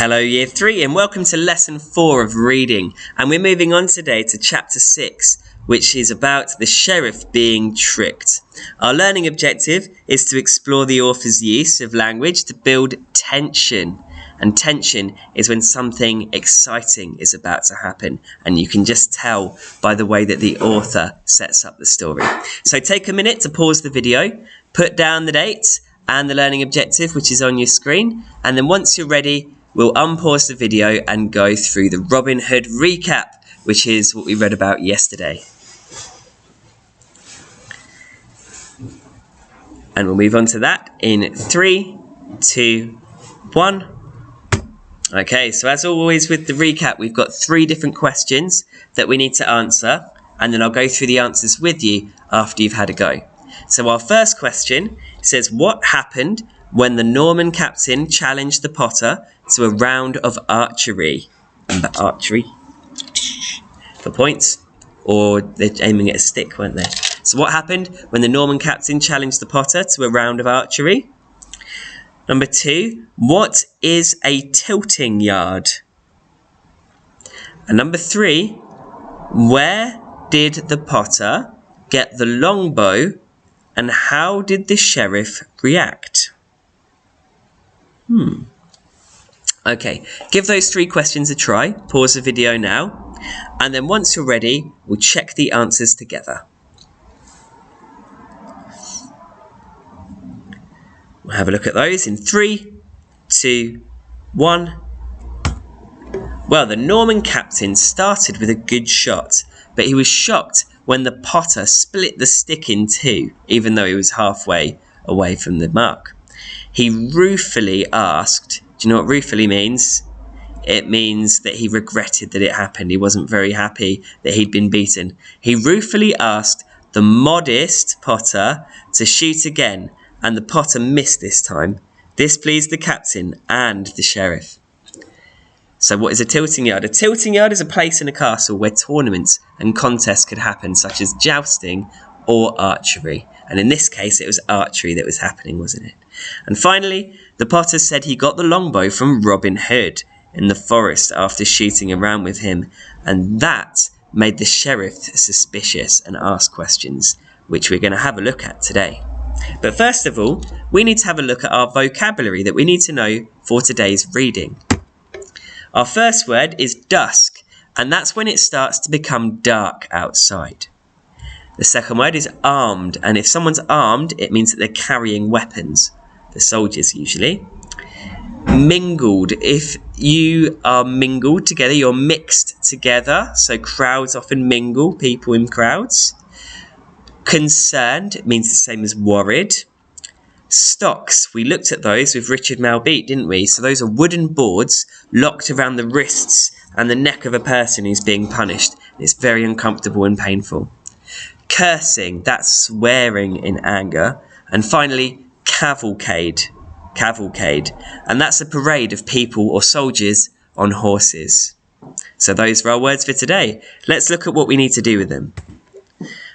Hello Year 3 and welcome to Lesson 4 of Reading, and we're moving on today to Chapter 6, which is about the sheriff being tricked. Our learning objective is to explore the author's use of language to build tension, and tension is when something exciting is about to happen, and you can just tell by the way that the author sets up the story. So take a minute to pause the video, put down the date and the learning objective, which is on your screen, and then once you're ready, we'll unpause the video and go through the Robin Hood recap, which is what we read about yesterday. And we'll move on to that in 3, 2, 1. Okay, so as always with the recap, we've got 3 different questions that we need to answer, and then I'll go through the answers with you after you've had a go. So our first question says, what happened when the Norman captain challenged the Potter to a round of archery? Remember archery? For points? Or they're aiming at a stick, weren't they? So what happened when the Norman captain challenged the Potter to a round of archery? Number 2, what is a tilting yard? And number 3, where did the Potter get the longbow and how did the sheriff react? Okay, give those 3 questions a try. Pause the video now. And then once you're ready, we'll check the answers together. We'll have a look at those in 3, 2, 1. Well, the Norman captain started with a good shot, but he was shocked when the Potter split the stick in 2, even though he was halfway away from the mark. He ruefully asked, do you know what ruefully means? It means that he regretted that it happened. He wasn't very happy that he'd been beaten. He ruefully asked the modest Potter to shoot again, and the Potter missed this time. This pleased the captain and the sheriff. So what is a tilting yard? A tilting yard is a place in a castle where tournaments and contests could happen, such as jousting or archery. And in this case, it was archery that was happening, wasn't it? And finally, the Potter said he got the longbow from Robin Hood in the forest after shooting around with him. And that made the sheriff suspicious and ask questions, which we're going to have a look at today. But first of all, we need to have a look at our vocabulary that we need to know for today's reading. Our first word is dusk, and that's when it starts to become dark outside. The second word is armed, and if someone's armed, it means that they're carrying weapons. The soldiers usually. Mingled, if you are mingled together, you're mixed together. So crowds often mingle, people in crowds. Concerned, it means the same as worried. Stocks, we looked at those with Richard Malbeat, didn't we? So those are wooden boards locked around the wrists and the neck of a person who's being punished. It's very uncomfortable and painful. Cursing, that's swearing in anger. And finally, cavalcade, and that's a parade of people or soldiers on horses. So those are our words for today. Let's look at what we need to do with them.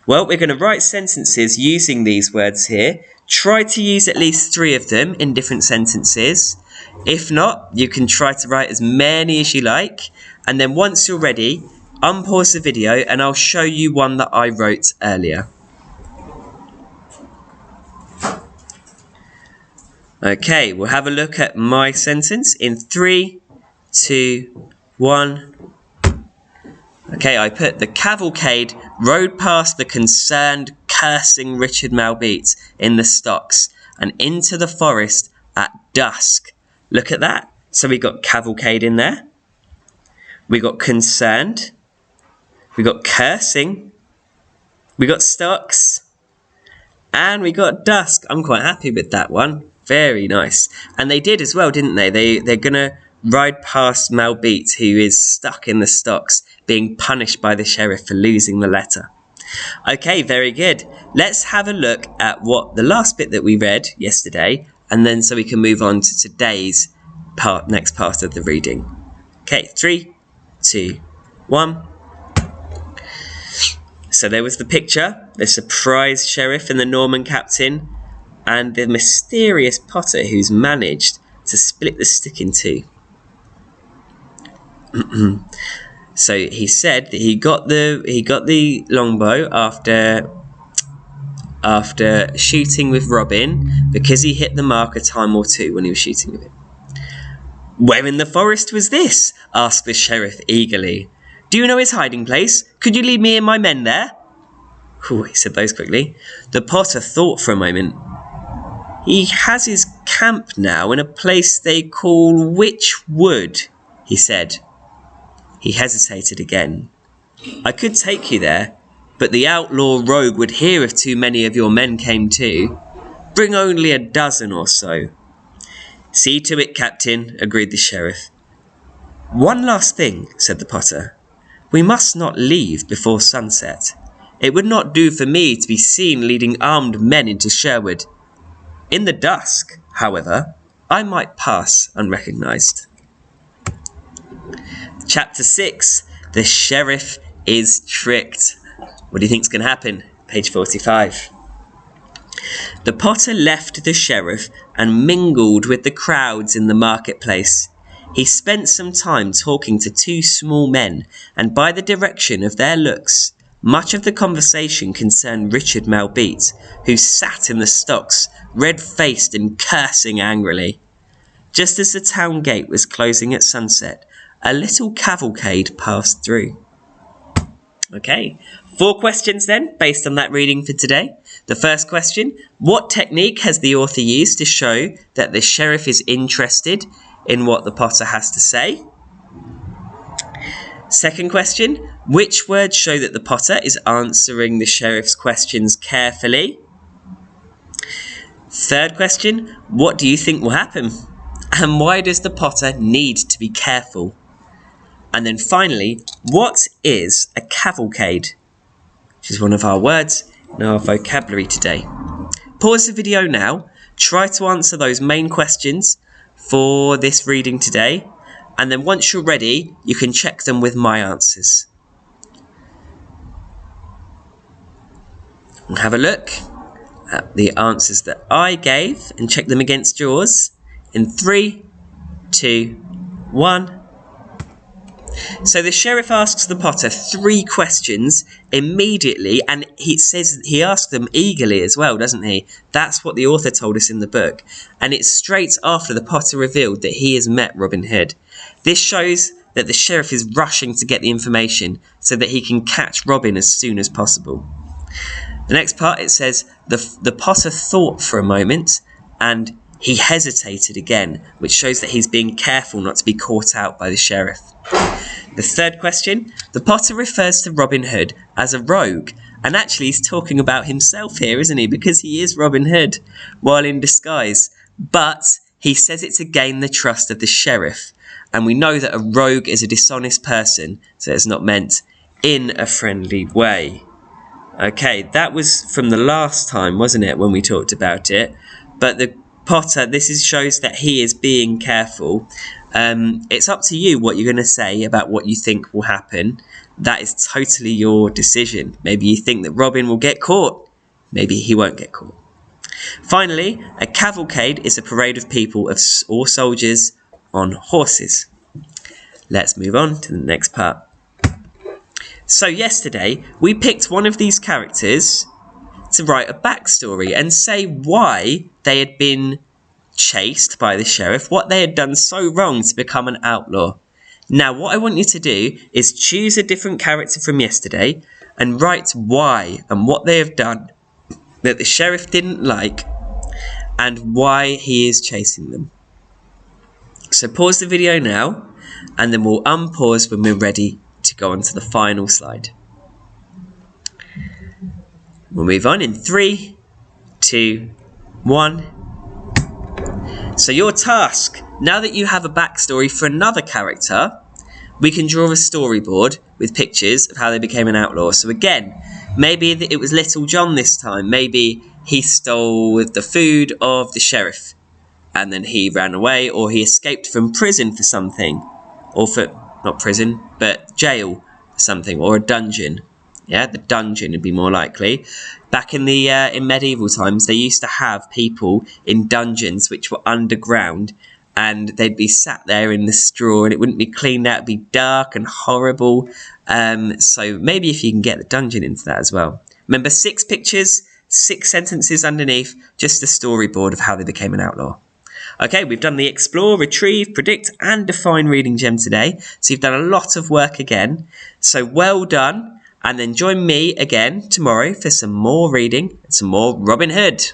Well, we're going to write sentences using these words here. Try to use at least 3 of them in different sentences. If not, you can try to write as many as you like. And then once you're ready, unpause the video and I'll show you one that I wrote earlier. Okay, we'll have a look at my sentence in 3, 2, 1. Okay, I put the cavalcade rode past the concerned, cursing Richard Malbeat in the stocks and into the forest at dusk. Look at that. So we got cavalcade in there. We got concerned. We got cursing. We got stocks. And we got dusk. I'm quite happy with that one. Very nice. And they did as well, didn't they? They're going to ride past Malbeat, who is stuck in the stocks, being punished by the sheriff for losing the letter. Okay, very good. Let's have a look at what the last bit that we read yesterday, and then so we can move on to today's next part of the reading. Okay, 3, 2, 1. So there was the picture, the surprised sheriff and the Norman captain, and the mysterious Potter who's managed to split the stick in 2. So he said that he got the longbow after shooting with Robin because he hit the mark a time or two when he was shooting with it. "Where in the forest was this?" asked the sheriff eagerly. "Do you know his hiding place? Could you lead me and my men there?" He said those quickly. The Potter thought for a moment. "He has his camp now in a place they call Witch Wood," he said. He hesitated again. "I could take you there, but the outlaw rogue would hear if too many of your men came too. Bring only a dozen or so." "See to it, Captain," agreed the sheriff. "One last thing," said the Potter. "We must not leave before sunset. It would not do for me to be seen leading armed men into Sherwood. In the dusk, however, I might pass unrecognised." Chapter 6. The Sheriff is Tricked. What do you think's going to happen? Page 45. The Potter left the sheriff and mingled with the crowds in the marketplace. He spent some time talking to two small men, and by the direction of their looks, much of the conversation concerned Richard Malbeat, who sat in the stocks, red-faced and cursing angrily. Just as the town gate was closing at sunset, a little cavalcade passed through. Okay, 4 questions then, based on that reading for today. The first question, what technique has the author used to show that the sheriff is interested in what the Potter has to say? Second question, which words show that the Potter is answering the sheriff's questions carefully? Third question, what do you think will happen? And why does the Potter need to be careful? And then finally, what is a cavalcade? Which is one of our words in our vocabulary today. Pause the video now, try to answer those main questions for this reading today, and then once you're ready, you can check them with my answers. And have a look at the answers that I gave and check them against yours in 3, 2, 1. So the sheriff asks the Potter 3 questions immediately, and he says he asks them eagerly as well, doesn't he? That's what the author told us in the book. And it's straight after the Potter revealed that he has met Robin Hood. This shows that the sheriff is rushing to get the information so that he can catch Robin as soon as possible. The next part, it says, the Potter thought for a moment and he hesitated again, which shows that he's being careful not to be caught out by the sheriff. The third question, the Potter refers to Robin Hood as a rogue, and actually he's talking about himself here, isn't he? Because he is Robin Hood while in disguise, but he says it to gain the trust of the sheriff, and we know that a rogue is a dishonest person, so it's not meant in a friendly way. Okay, that was from the last time, wasn't it, when we talked about it? But the Potter, shows that he is being careful. It's up to you what you're going to say about what you think will happen. That is totally your decision. Maybe you think that Robin will get caught. Maybe he won't get caught. Finally, a cavalcade is a parade of people or soldiers on horses. Let's move on to the next part. So yesterday, we picked one of these characters to write a backstory and say why they had been chased by the sheriff, what they had done so wrong to become an outlaw. Now, what I want you to do is choose a different character from yesterday and write why and what they have done that the sheriff didn't like and why he is chasing them. So pause the video now and then we'll unpause when we're ready to go on to the final slide. We'll move on in 3, 2, 1. So your task, now that you have a backstory for another character, we can draw a storyboard with pictures of how they became an outlaw. So again, maybe it was Little John this time. Maybe he stole the food of the sheriff and then he ran away, or he escaped from prison for something, or for, not prison, but jail for something, or a dungeon. Yeah, the dungeon would be more likely. Back in medieval times, they used to have people in dungeons which were underground, and they'd be sat there in the straw and it wouldn't be cleaned out. It'd be dark and horrible. So maybe if you can get the dungeon into that as well. Remember, 6 pictures, 6 sentences underneath, just a storyboard of how they became an outlaw. Okay, we've done the explore, retrieve, predict and define reading gem today. So you've done a lot of work again. So well done. And then join me again tomorrow for some more reading and some more Robin Hood.